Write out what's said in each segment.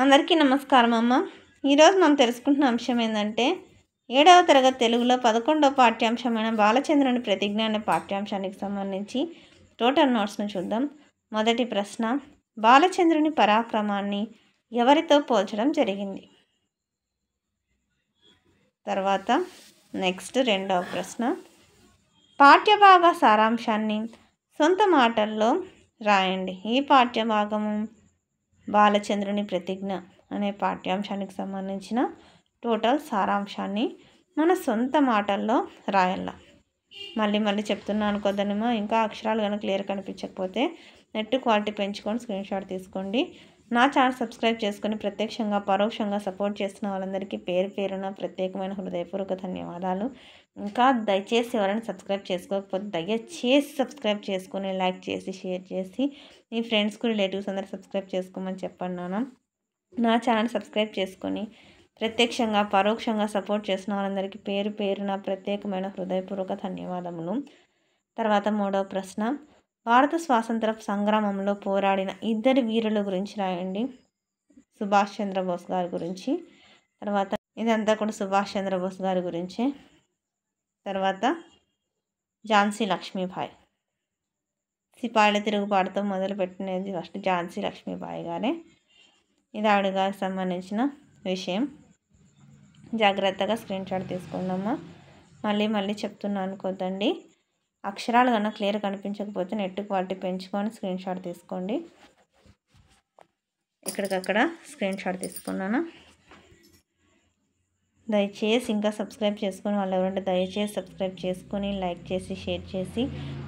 అందరికీ నమస్కారం అమ్మ. ఈరోజు మనం తెలుసుకుంటున్న అంశం ఏంటంటే 7వ తరగతి తెలుగులో 11వ పాఠ్యాంశమైన బాలచంద్రుని ప్రతిజ్ఞ అనే పాఠ్యాంశానికి సంబంధించి టోటల్ నోట్స్ను చూద్దాం. మొదటి ప్రశ్న, బాలచంద్రుని పరాక్రమాన్ని ఎవరితో పోల్చడం జరిగింది? తర్వాత నెక్స్ట్ రెండవ ప్రశ్న, పాఠ్యభాగ సారాంశాన్ని సొంత మాటల్లో రాయండి. ఈ పాఠ్యభాగము బాలచంద్రుని ప్రతిజ్ఞ అనే పాఠ్యాంశానికి సంబంధించిన టోటల్ సారాంశాన్ని మన సొంత మాటల్లో రాయాల. మళ్ళీ చెప్తున్నాను కొద్దనమా. ఇంకా అక్షరాలు కనుక క్లియర్ కనిపించకపోతే నెట్ క్వాలిటీ పెంచుకొని స్క్రీన్ షాట్ తీసుకోండి. నా ఛానల్ సబ్స్క్రైబ్ చేసుకొని ప్రత్యక్షంగా పరోక్షంగా సపోర్ట్ చేస్తున్న వాళ్ళందరికీ పేరు పేరున ప్రత్యేకమైన హృదయపూర్వక ధన్యవాదాలు. ఇంకా దయచేసి ఎవరైనా సబ్స్క్రైబ్ చేసుకోకపోతే దయచేసి సబ్స్క్రైబ్ చేసుకొని లైక్ చేసి షేర్ చేసి మీ ఫ్రెండ్స్కు రిలేటివ్స్ అందరూ సబ్స్క్రైబ్ చేసుకోమని చెప్పండి నాన్న. నా ఛానల్ సబ్స్క్రైబ్ చేసుకొని ప్రత్యక్షంగా పరోక్షంగా సపోర్ట్ చేసిన వాళ్ళందరికీ పేరు పేరున ప్రత్యేకమైన హృదయపూర్వక ధన్యవాదములు. తర్వాత మూడవ ప్రశ్న, భారత స్వాతంత్ర సంగ్రామంలో పోరాడిన ఇద్దరు వీరుల గురించి రాయండి. సుభాష్ చంద్రబోస్ గారి గురించి. తర్వాత ఇదంతా కూడా సుభాష్ చంద్రబోస్ గారి గురించి. తర్వాత ఝాన్సీ లక్ష్మీబాయి. సిపాయిల తిరుగుబాటుతో మొదలుపెట్టినది ఫస్ట్ ఝాన్సీ లక్ష్మీబాయి గారే. ఇది ఆవిడ గారికి సంబంధించిన విషయం. జాగ్రత్తగా స్క్రీన్ షాట్ తీసుకుందామా. మళ్ళీ చెప్తున్నాను అనుకోద్దండి. అక్షరాలు కన్నా క్లియర్ కనిపించకపోతే నెట్ క్వాలిటీ పెంచుకొని స్క్రీన్ షాట్ తీసుకోండి. ఇక్కడికక్కడ స్క్రీన్ షాట్ తీసుకున్నాను. దయచేసి ఇంకా సబ్స్క్రైబ్ చేసుకొని వాళ్ళు ఎవరంటే దయచేసి సబ్స్క్రైబ్ చేసుకొని లైక్ చేసి షేర్ చేసి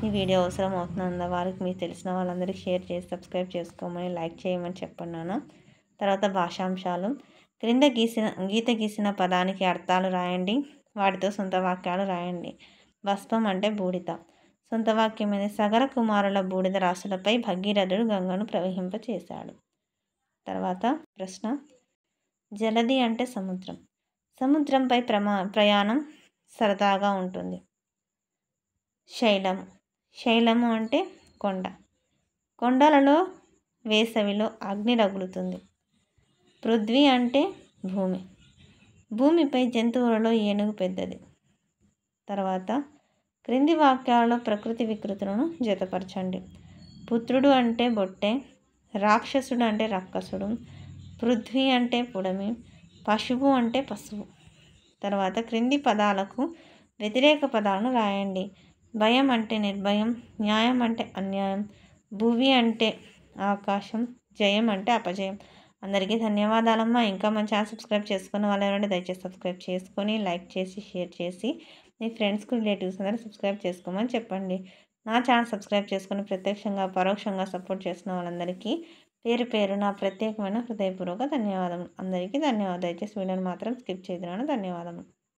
ఈ వీడియో అవసరం అవుతున్న వారికి మీకు తెలిసిన వాళ్ళందరికీ షేర్ చేసి సబ్స్క్రైబ్ చేసుకోమని లైక్ చేయమని చెప్పన్నాను. తర్వాత భాషాంశాలు, క్రింద గీత గీసిన పదానికి అర్థాలు రాయండి. వాటితో సొంత వాక్యాలు రాయండి. భస్మం అంటే బూడిద. సొంత వాక్యం అనేది సగర కుమారుల బూడిద రాసులపై భగీరథుడు గంగను ప్రవహింపచేశాడు. తర్వాత ప్రశ్న, జలధి అంటే సముద్రం. సముద్రంపై ప్రయాణం సరదాగా ఉంటుంది. శైలము అంటే కొండ. కొండలలో వేసవిలో అగ్ని రగులుతుంది. పృథ్వీ అంటే భూమి. భూమిపై జంతువులలో ఏనుగు పెద్దది. తర్వాత క్రింది వాక్యాలలో ప్రకృతి వికృతులను జతపరచండి. పుత్రుడు అంటే బొట్టె. రాక్షసుడు అంటే రక్కసుడు. పృథ్వీ అంటే పుడమి. పశువు అంటే పశువు. తర్వాత క్రింది పదాలకు వ్యతిరేక పదాలను రాయండి. భయం అంటే నిర్భయం. న్యాయం అంటే అన్యాయం. భువి అంటే ఆకాశం. జయం అంటే అపజయం. అందరికీ ధన్యవాదాలమ్మా. ఇంకా మన ఛానల్ సబ్స్క్రైబ్ చేసుకున్న వాళ్ళు ఎవరంటే దయచేసి సబ్స్క్రైబ్ చేసుకొని లైక్ చేసి షేర్ చేసి మీ ఫ్రెండ్స్కి రిలేటివ్స్ అందరూ సబ్స్క్రైబ్ చేసుకోమని చెప్పండి. నా ఛానల్ సబ్స్క్రైబ్ చేసుకొని ప్రత్యక్షంగా పరోక్షంగా సపోర్ట్ చేసిన వాళ్ళందరికీ పేరు పేరున ప్రత్యేకమైన హృదయపూర్వక ధన్యవాదం. అందరికీ ధన్యవాదాలు. దయచేసి వీడియోని మాత్రం స్కిప్ చేయదున్నాను. ధన్యవాదములు.